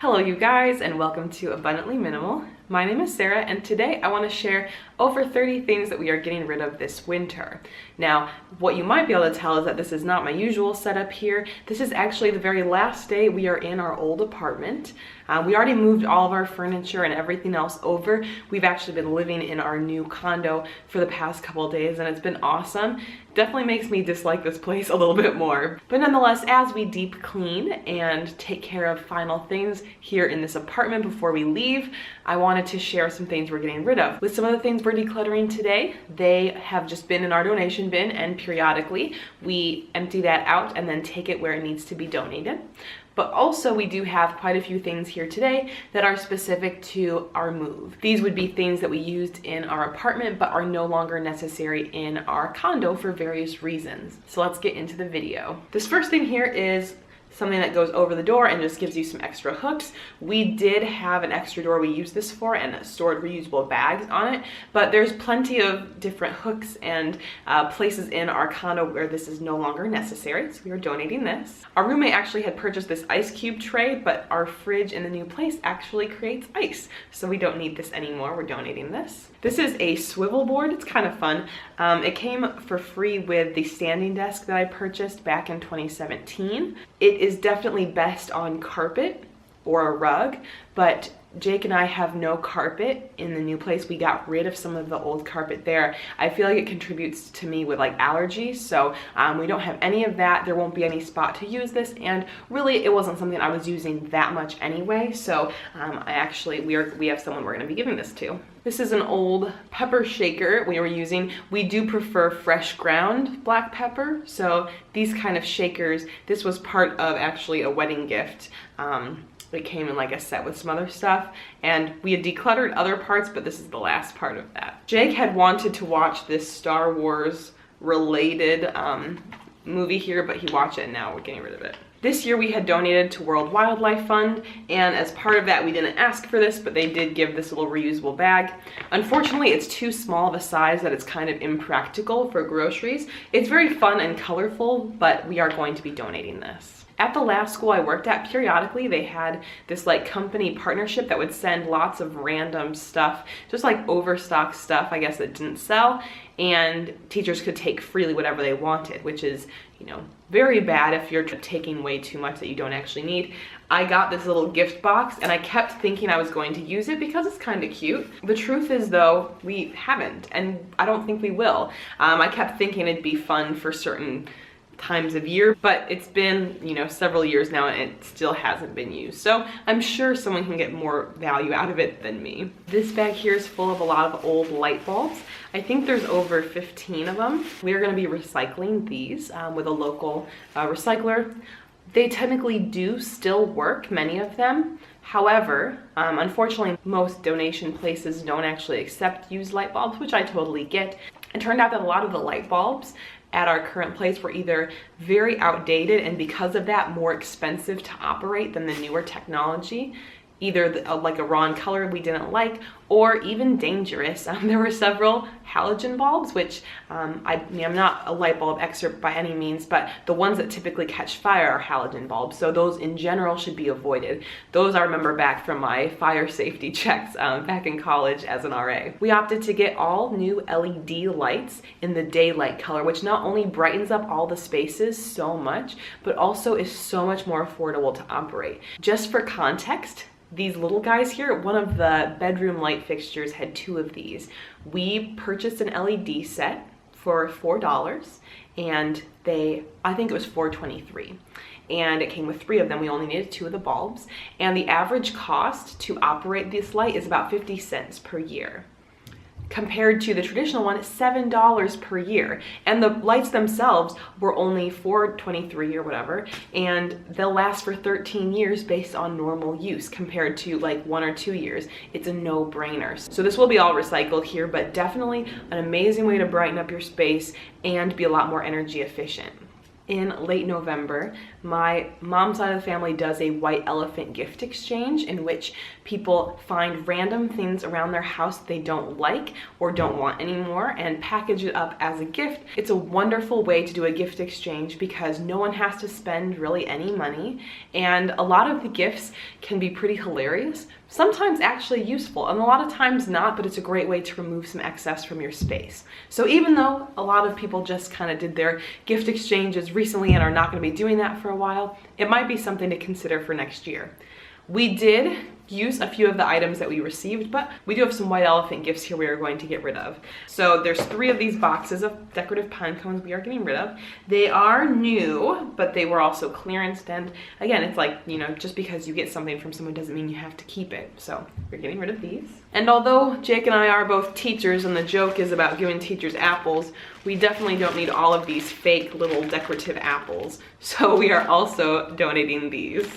Hello you guys, and welcome to Abundantly Minimal. My name is Sarah, and today I want to share over 30 things that we are getting rid of this winter. Now, what you might be able to tell is that this is not my usual setup here. This is actually the very last day we are in our old apartment. We already moved all of our furniture and everything else over. We've actually been living in our new condo for the past couple of days, and it's been awesome. Definitely makes me dislike this place a little bit more. But nonetheless, as we deep clean and take care of final things here in this apartment before we leave, I wanted to share some things we're getting rid of. With some of the things we're decluttering today, they have just been in our donation bin, and periodically we empty that out and then take it where it needs to be donated. But also we do have quite a few things here today that are specific to our move. These would be things that we used in our apartment but are no longer necessary in our condo for various reasons. So let's get into the video. This first thing here is something that goes over the door and just gives you some extra hooks. We did have an extra door we used this for and stored reusable bags on it, but there's plenty of different hooks and places in our condo where this is no longer necessary, so we are donating this. Our roommate actually had purchased this ice cube tray, but our fridge in the new place actually creates ice, so we don't need this anymore. We're donating this. This is a swivel board. It's kind of fun. It came for free with the standing desk that I purchased back in 2017. It is definitely best on carpet or a rug, but Jake and I have no carpet in the new place. We got rid of some of the old carpet there. I feel like it contributes to me with like allergies, so we don't have any of that. There won't be any spot to use this, and really it wasn't something I was using that much anyway, so we have someone we're going to be giving this to. This is an old pepper shaker we were using. We do prefer fresh ground black pepper, so these kind of shakers, this was part of actually a wedding gift. It came in like a set with some other stuff, and we had decluttered other parts, but this is the last part of that. Jake had wanted to watch this Star Wars related movie here, but he watched it and now we're getting rid of it. This year we had donated to World Wildlife Fund, and as part of that we didn't ask for this, but they did give this little reusable bag. Unfortunately, it's too small of a size that it's kind of impractical for groceries. It's very fun and colorful, but we are going to be donating this. At the last school I worked at, periodically they had this like company partnership that would send lots of random stuff, just like overstock stuff, I guess, that didn't sell, and teachers could take freely whatever they wanted, which is, you know, very bad if you're taking way too much that you don't actually need. I got this little gift box and I kept thinking I was going to use it because it's kind of cute. The truth is though, we haven't, and I don't think we will. I kept thinking it'd be fun for certain times of year, but it's been, you know, several years now and it still hasn't been used. So I'm sure someone can get more value out of it than me. This bag here is full of a lot of old light bulbs. I think there's over 15 of them. We are going to be recycling these with a local recycler. They technically do still work, many of them. However, unfortunately, most donation places don't actually accept used light bulbs, which I totally get. It turned out that a lot of the light bulbs at our current place were either very outdated and because of that more expensive to operate than the newer technology, either like a wrong color we didn't like, or even dangerous. There were several halogen bulbs, which I'm not a light bulb expert by any means, but the ones that typically catch fire are halogen bulbs, so those in general should be avoided. Those I remember back from my fire safety checks back in college as an RA. We opted to get all new LED lights in the daylight color, which not only brightens up all the spaces so much, but also is so much more affordable to operate. Just for context, these little guys here, one of the bedroom light fixtures had 2 of these. We purchased an LED set for $4, and I think it was $4.23. And it came with 3 of them. We only needed 2 of the bulbs. And the average cost to operate this light is about 50 cents per year. Compared to the traditional one, $7 per year. And the lights themselves were only $4.23 or whatever, and they'll last for 13 years based on normal use compared to like 1 or 2 years. It's a no-brainer. So this will be all recycled here, but definitely an amazing way to brighten up your space and be a lot more energy efficient. in late November, my mom's side of the family does a white elephant gift exchange in which people find random things around their house they don't like or don't want anymore and package it up as a gift. It's a wonderful way to do a gift exchange because no one has to spend really any money, and a lot of the gifts can be pretty hilarious, sometimes actually useful, and a lot of times not, but it's a great way to remove some excess from your space. So even though a lot of people just kind of did their gift exchanges recently and are not going to be doing that for a while, it might be something to consider for next year. We did use a few of the items that we received, but we do have some white elephant gifts here we are going to get rid of. So there's 3 of these boxes of decorative pine cones we are getting rid of. They are new, but they were also clearanced, and again, it's like, you know, just because you get something from someone doesn't mean you have to keep it. So we're getting rid of these. And although Jake and I are both teachers and the joke is about giving teachers apples, we definitely don't need all of these fake little decorative apples. So we are also donating these.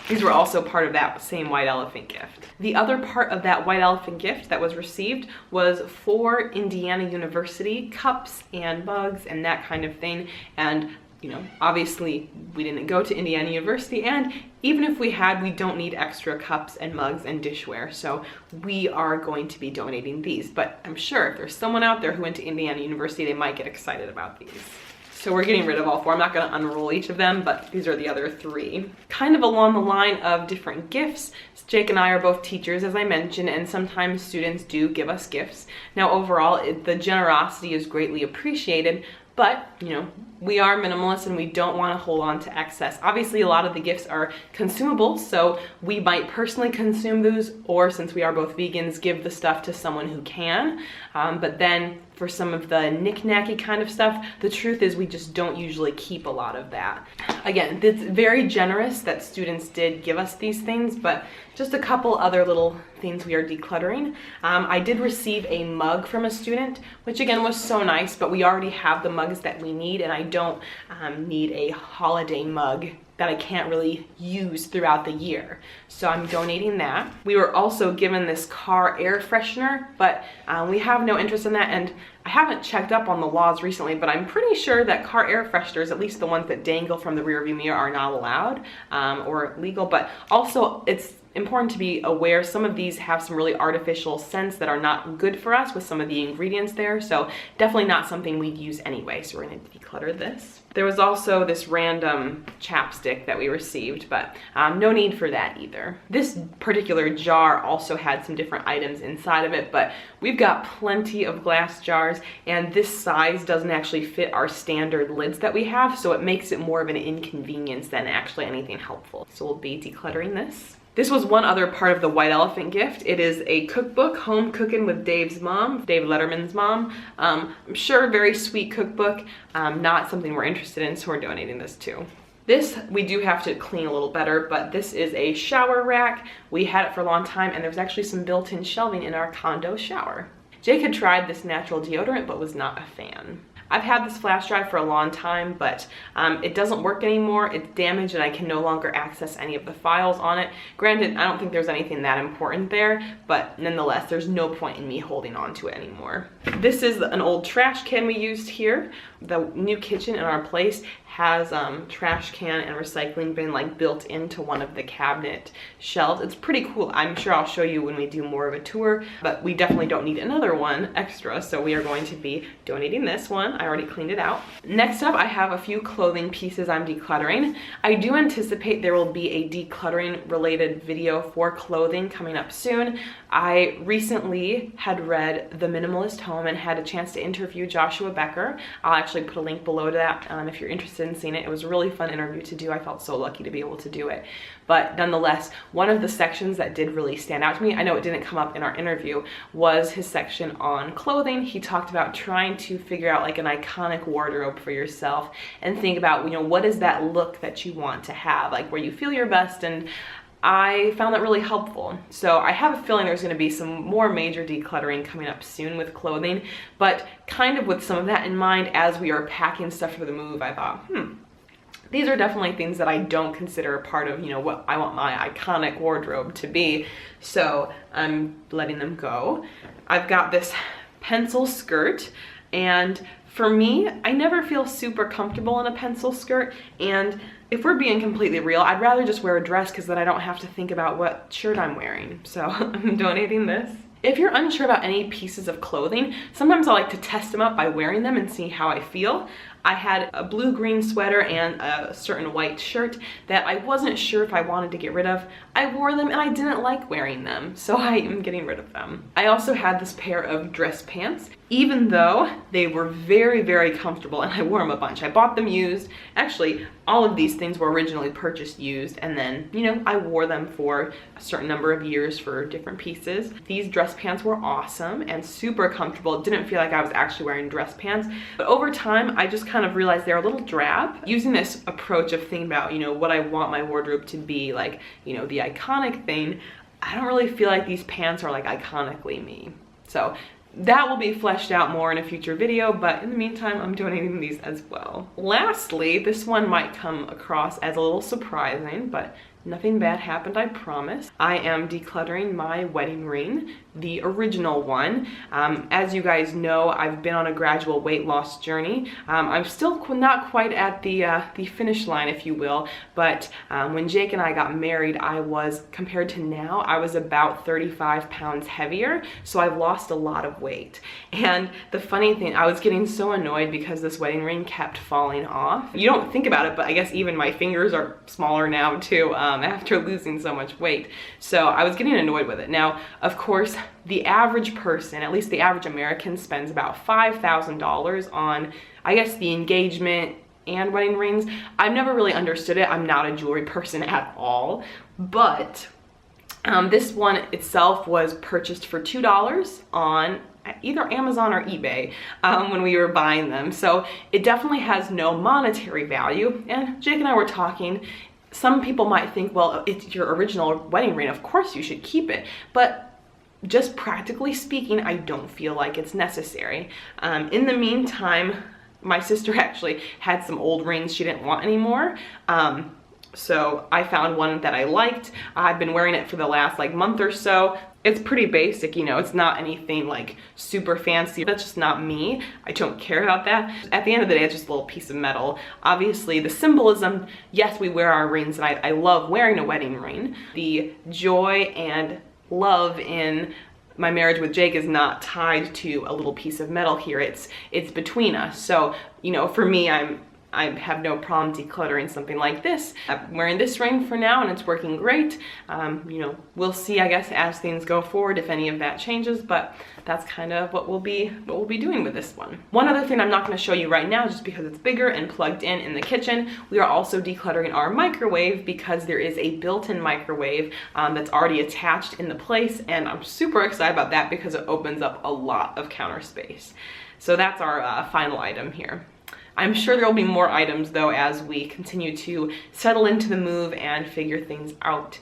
These were also part of that same white elephant gift. The other part of that white elephant gift that was received was 4 Indiana University cups and mugs and that kind of thing. And, you know, obviously we didn't go to Indiana University, and even if we had, we don't need extra cups and mugs and dishware. So we are going to be donating these. But I'm sure if there's someone out there who went to Indiana University, they might get excited about these. So we're getting rid of all 4. I'm not going to unroll each of them, but these are the other 3. Kind of along the line of different gifts, Jake and I are both teachers, as I mentioned, and sometimes students do give us gifts. Now overall, the generosity is greatly appreciated, but, you know, we are minimalists and we don't want to hold on to excess. Obviously, a lot of the gifts are consumable, so we might personally consume those, or since we are both vegans, give the stuff to someone who can. But then for some of the knick-knacky kind of stuff, the truth is we just don't usually keep a lot of that. Again, it's very generous that students did give us these things, but just a couple other little things we are decluttering. I did receive a mug from a student, which again was so nice, but we already have the mugs that we need, and I don't need a holiday mug that I can't really use throughout the year. So I'm donating that. We were also given this car air freshener, but we have no interest in that, and I haven't checked up on the laws recently, but I'm pretty sure that car air fresheners, at least the ones that dangle from the rearview mirror, are not allowed or legal. But also it's important to be aware some of these have some really artificial scents that are not good for us with some of the ingredients there, so definitely not something we'd use anyway. So we're going to declutter this. There was also this random chapstick that we received, but no need for that either. This particular jar also had some different items inside of it, but we've got plenty of glass jars, and this size doesn't actually fit our standard lids that we have, so it makes it more of an inconvenience than actually anything helpful. So we'll be decluttering this. This was one other part of the white elephant gift. It is a cookbook, Home Cooking with Dave's mom, Dave Letterman's mom. I'm sure very sweet cookbook, not something we're interested in, so we're donating this too. This we do have to clean a little better, but this is a shower rack. We had it for a long time, and there's actually some built-in shelving in our condo shower. Jake had tried this natural deodorant, but was not a fan. I've had this flash drive for a long time, but it doesn't work anymore. It's damaged and I can no longer access any of the files on it. Granted, I don't think there's anything that important there, but nonetheless, there's no point in me holding on to it anymore. This is an old trash can we used here. The new kitchen in our place has trash can and recycling bin like built into one of the cabinet shelves. It's pretty cool. I'm sure I'll show you when we do more of a tour, but we definitely don't need another one extra, so we are going to be donating this one. I already cleaned it out. Next up, I have a few clothing pieces I'm decluttering. I do anticipate there will be a decluttering related video for clothing coming up soon. I recently had read The Minimalist Home and had a chance to interview Joshua Becker. I'll actually put a link below to that if you're interested in seeing it. It was a really fun interview to do. I felt so lucky to be able to do it. But nonetheless, one of the sections that did really stand out to me, I know it didn't come up in our interview, was his section on clothing. He talked about trying to figure out like an iconic wardrobe for yourself and think about, you know, what is that look that you want to have, like where you feel your best, and I found that really helpful. So I have a feeling there's gonna be some more major decluttering coming up soon with clothing, but kind of with some of that in mind, as we are packing stuff for the move, I thought, these are definitely things that I don't consider a part of, you know, what I want my iconic wardrobe to be. So I'm letting them go. I've got this pencil skirt, And for me, I never feel super comfortable in a pencil skirt, and if we're being completely real, I'd rather just wear a dress because then I don't have to think about what shirt I'm wearing. So I'm donating this. If you're unsure about any pieces of clothing, sometimes I like to test them up by wearing them and see how I feel. I had a blue-green sweater and a certain white shirt that I wasn't sure if I wanted to get rid of. I wore them and I didn't like wearing them, so I am getting rid of them. I also had this pair of dress pants, even though they were very, very comfortable, and I wore them a bunch. I bought them used. Actually, all of these things were originally purchased used, and then, you know, I wore them for a certain number of years for different pieces. These dress pants were awesome and super comfortable. It didn't feel like I was actually wearing dress pants, but over time, I just kind of realized they're a little drab. Using this approach of thinking about, you know, what I want my wardrobe to be, like, you know, the iconic thing, I don't really feel like these pants are like iconically me. So that will be fleshed out more in a future video, but in the meantime, I'm donating these as well. Lastly, this one might come across as a little surprising, but nothing bad happened, I promise. I am decluttering my wedding ring, the original one. As you guys know, I've been on a gradual weight loss journey. I'm still not quite at the finish line, if you will, but when Jake and I got married, compared to now, I was about 35 pounds heavier, so I've lost a lot of weight. And the funny thing, I was getting so annoyed because this wedding ring kept falling off. You don't think about it, but I guess even my fingers are smaller now too, after losing so much weight. So I was getting annoyed with it. Now, of course, the average person, at least the average American, spends about $5,000 on, I guess, the engagement and wedding rings. I've never really understood it. I'm not a jewelry person at all, but this one itself was purchased for $2 on either Amazon or eBay when we were buying them. So it definitely has no monetary value. And Jake and I were talking. Some people might think, well, it's your original wedding ring, of course you should keep it. But just practically speaking, I don't feel like it's necessary. In the meantime, my sister actually had some old rings she didn't want anymore. So I found one that I liked. I've been wearing it for the last like month or so. It's pretty basic, you know, it's not anything like super fancy. That's just not me. I don't care about that. At the end of the day, it's just a little piece of metal. Obviously, the symbolism, yes, we wear our rings, and I love wearing a wedding ring. The joy and love in my marriage with Jake is not tied to a little piece of metal here. It's between us. So, you know, for me, I have no problem decluttering something like this. I'm wearing this ring for now and it's working great. You know, we'll see, I guess, as things go forward if any of that changes, but that's kind of what we'll be doing with this one. One other thing I'm not going to show you right now, just because it's bigger and plugged in the kitchen, we are also decluttering our microwave because there is a built-in microwave that's already attached in the place, and I'm super excited about that because it opens up a lot of counter space. So that's our final item here. I'm sure there will be more items though as we continue to settle into the move and figure things out.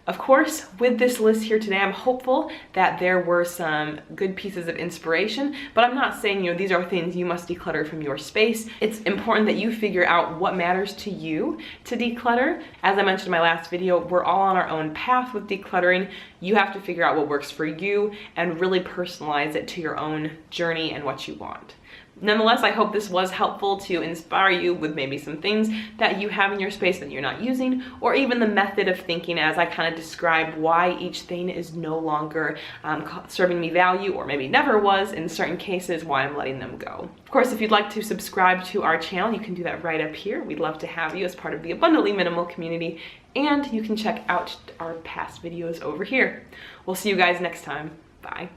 Of course, with this list here today, I'm hopeful that there were some good pieces of inspiration, but I'm not saying, you know, these are things you must declutter from your space. It's important that you figure out what matters to you to declutter. As I mentioned in my last video, we're all on our own path with decluttering. You have to figure out what works for you and really personalize it to your own journey and what you want. Nonetheless, I hope this was helpful to inspire you with maybe some things that you have in your space that you're not using, or even the method of thinking as I kind of described why each thing is no longer serving me value, or maybe never was in certain cases, why I'm letting them go. Of course, if you'd like to subscribe to our channel, you can do that right up here. We'd love to have you as part of the Abundantly Minimal community, and you can check out our past videos over here. We'll see you guys next time. Bye.